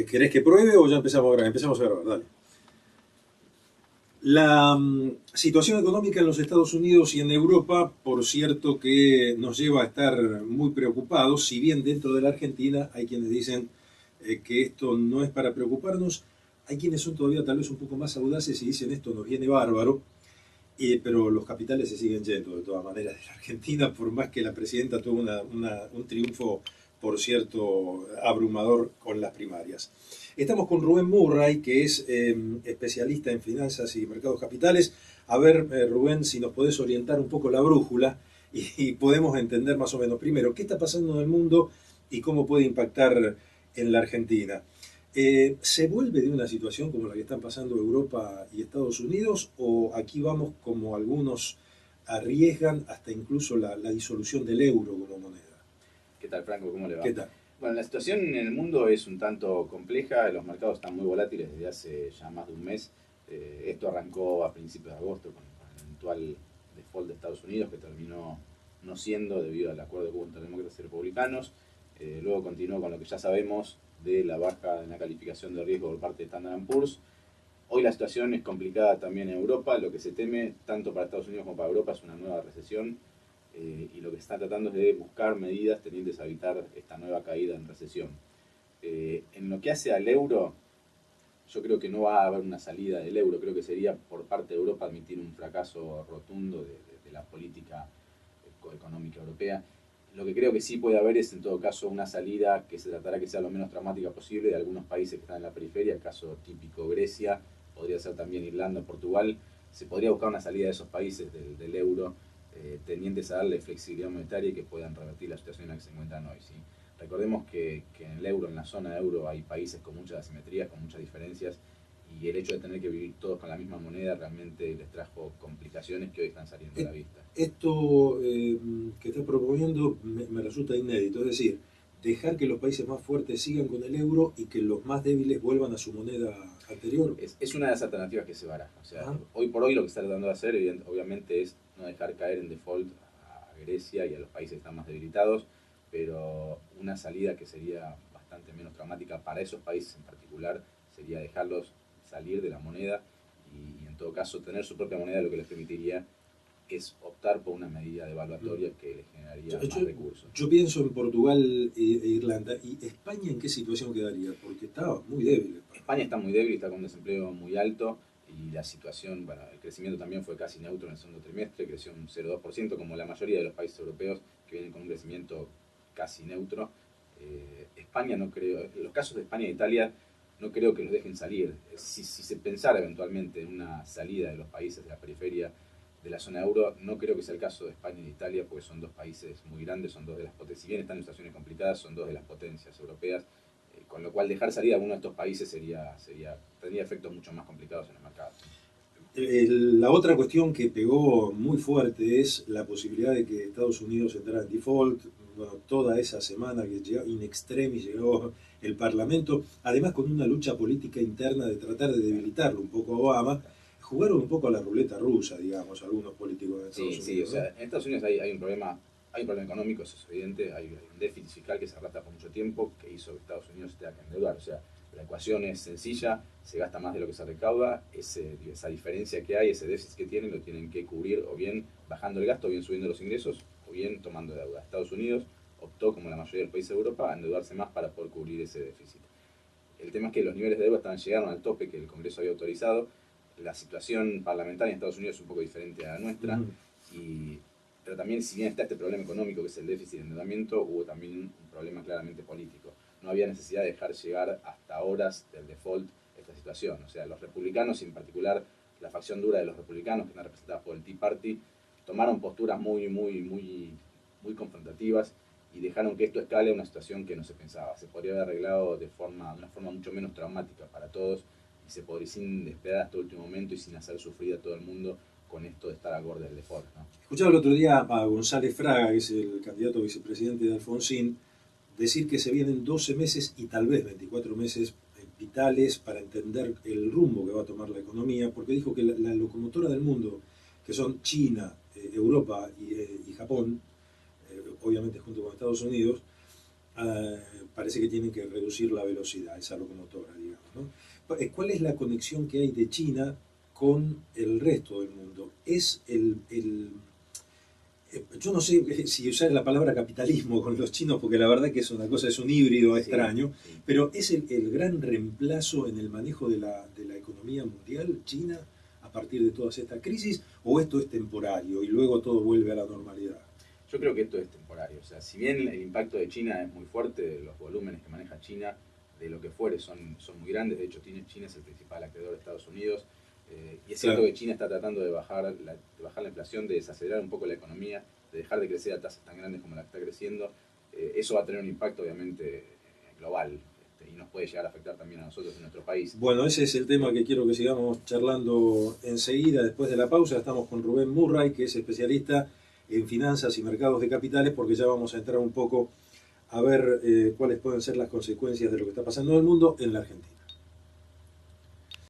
¿Querés que pruebe o ya empezamos a grabar? Empezamos a grabar, dale. La situación económica en los Estados Unidos y en Europa, por cierto, que nos lleva a estar muy preocupados, si bien dentro de la Argentina hay quienes dicen que esto no es para preocuparnos, hay quienes son todavía tal vez un poco más audaces y dicen esto nos viene bárbaro, pero los capitales se siguen yendo de todas maneras de la Argentina, por más que la presidenta tuvo un triunfo, por cierto, abrumador con las primarias. Estamos con Rubén Murray, que es especialista en finanzas y mercados capitales. A ver, Rubén, si nos podés orientar un poco la brújula y podemos entender más o menos, primero, qué está pasando en el mundo y cómo puede impactar en la Argentina. ¿Se vuelve de una situación como la que están pasando Europa y Estados Unidos o aquí vamos como algunos arriesgan hasta incluso la disolución del euro como moneda? ¿Qué tal, Franco? ¿Cómo le va? ¿Qué tal? Bueno, la situación en el mundo es un tanto compleja, los mercados están muy volátiles desde hace ya más de un mes. Esto arrancó a principios de agosto con el eventual default de Estados Unidos, que terminó no siendo debido al acuerdo que hubo entre demócratas y republicanos. Luego continuó con lo que ya sabemos de la baja en la calificación de riesgo por parte de Standard & Poor's. Hoy la situación es complicada también en Europa. Lo que se teme, tanto para Estados Unidos como para Europa, es una nueva recesión. Y lo que se está tratando es de buscar medidas tendientes a evitar esta nueva caída en recesión. En lo que hace al euro, yo creo que no va a haber una salida del euro. Creo que sería por parte de Europa admitir un fracaso rotundo de la política económica europea. Lo que creo que sí puede haber es, en todo caso, una salida que se tratará que sea lo menos traumática posible de algunos países que están en la periferia, el caso típico Grecia, podría ser también Irlanda, Portugal. Se podría buscar una salida de esos países del euro, tendientes a darle flexibilidad monetaria y que puedan revertir la situación en la que se encuentran hoy, ¿sí? Recordemos que en el euro, en la zona de euro, hay países con muchas asimetrías, con muchas diferencias, y el hecho de tener que vivir todos con la misma moneda realmente les trajo complicaciones que hoy están saliendo a la vista. Esto que estás proponiendo me resulta inédito, es decir, dejar que los países más fuertes sigan con el euro y que los más débiles vuelvan a su moneda anterior. Es una de las alternativas que se baraja. O sea, hoy por hoy lo que se está tratando de hacer, obviamente, es no dejar caer en default a Grecia y a los países que están más debilitados, pero una salida que sería bastante menos traumática para esos países en particular sería dejarlos salir de la moneda y en todo caso tener su propia moneda, lo que les permitiría es optar por una medida devaluatoria que les generaría más recursos. Yo pienso en Portugal e Irlanda. ¿Y España en qué situación quedaría? Porque estaba muy débil. España está muy débil, está con un desempleo muy alto y la situación, bueno, el crecimiento también fue casi neutro en el segundo trimestre, creció un 0,2%, como la mayoría de los países europeos que vienen con un crecimiento casi neutro. España no creo, los casos de España e Italia no creo que los dejen salir. Si se pensara eventualmente en una salida de los países de la periferia de la zona euro, no creo que sea el caso de España y de Italia, porque son dos países muy grandes, son dos de las potencias, si bien están en situaciones complicadas, son dos de las potencias europeas, con lo cual dejar salir a alguno de estos países tendría efectos mucho más complicados en el mercado. La otra cuestión que pegó muy fuerte es la posibilidad de que Estados Unidos entrara en default. Bueno, toda esa semana que llegó in extremis llegó el Parlamento, además con una lucha política interna de tratar de debilitarlo un poco a Obama. Jugaron un poco a la ruleta rusa, digamos, algunos políticos de Estados Unidos. Sí, o sea, en Estados Unidos hay un problema económico, eso es evidente, hay un déficit fiscal que se arrastra por mucho tiempo, que hizo que Estados Unidos tenga que endeudar. O sea, la ecuación es sencilla, se gasta más de lo que se recauda, esa diferencia que hay, ese déficit que tienen, lo tienen que cubrir o bien bajando el gasto, o bien subiendo los ingresos, o bien tomando deuda. Estados Unidos optó, como la mayoría de los países de Europa, a endeudarse más para poder cubrir ese déficit. El tema es que los niveles de deuda llegaron al tope que el Congreso había autorizado. La situación parlamentaria en Estados Unidos es un poco diferente a la nuestra, pero también, si bien está este problema económico que es el déficit de endeudamiento, hubo también un problema claramente político. No había necesidad de dejar llegar hasta horas del default esta situación. O sea, los republicanos, y en particular la facción dura de los republicanos, que están representadas por el Tea Party, tomaron posturas muy confrontativas y dejaron que esto escale a una situación que no se pensaba. Se podría haber arreglado de una forma mucho menos traumática para todos y se podría, sin esperar hasta el último momento y sin hacer sufrir a todo el mundo con esto de estar a borde del default, ¿no? Escuchaba el otro día a González Fraga, que es el candidato a vicepresidente de Alfonsín, decir que se vienen 12 meses y tal vez 24 meses vitales para entender el rumbo que va a tomar la economía, porque dijo que la locomotora del mundo, que son China, Europa y Japón, obviamente junto con Estados Unidos, parece que tienen que reducir la velocidad, esa locomotora, digamos, ¿no? ¿Cuál es la conexión que hay de China con el resto del mundo? Yo no sé si usar la palabra capitalismo con los chinos, porque la verdad que es una cosa, es un híbrido extraño, sí. Pero ¿es el gran reemplazo en el manejo de la economía mundial, China, a partir de todas estas crisis, o esto es temporario y luego todo vuelve a la normalidad? Yo creo que esto es temporario. O sea, si bien el impacto de China es muy fuerte, los volúmenes que maneja China, de lo que fuere, son muy grandes. De hecho, China es el principal acreedor de Estados Unidos. Y es cierto que China está tratando de bajar la inflación, de desacelerar un poco la economía, de dejar de crecer a tasas tan grandes como la que está creciendo. Eso va a tener un impacto, obviamente, global. Y nos puede llegar a afectar también a nosotros en nuestro país. Bueno, ese es el tema que quiero que sigamos charlando enseguida, después de la pausa. Estamos con Rubén Murray, que es especialista en finanzas y mercados de capitales, porque ya vamos a entrar un poco a ver cuáles pueden ser las consecuencias de lo que está pasando en el mundo en la Argentina.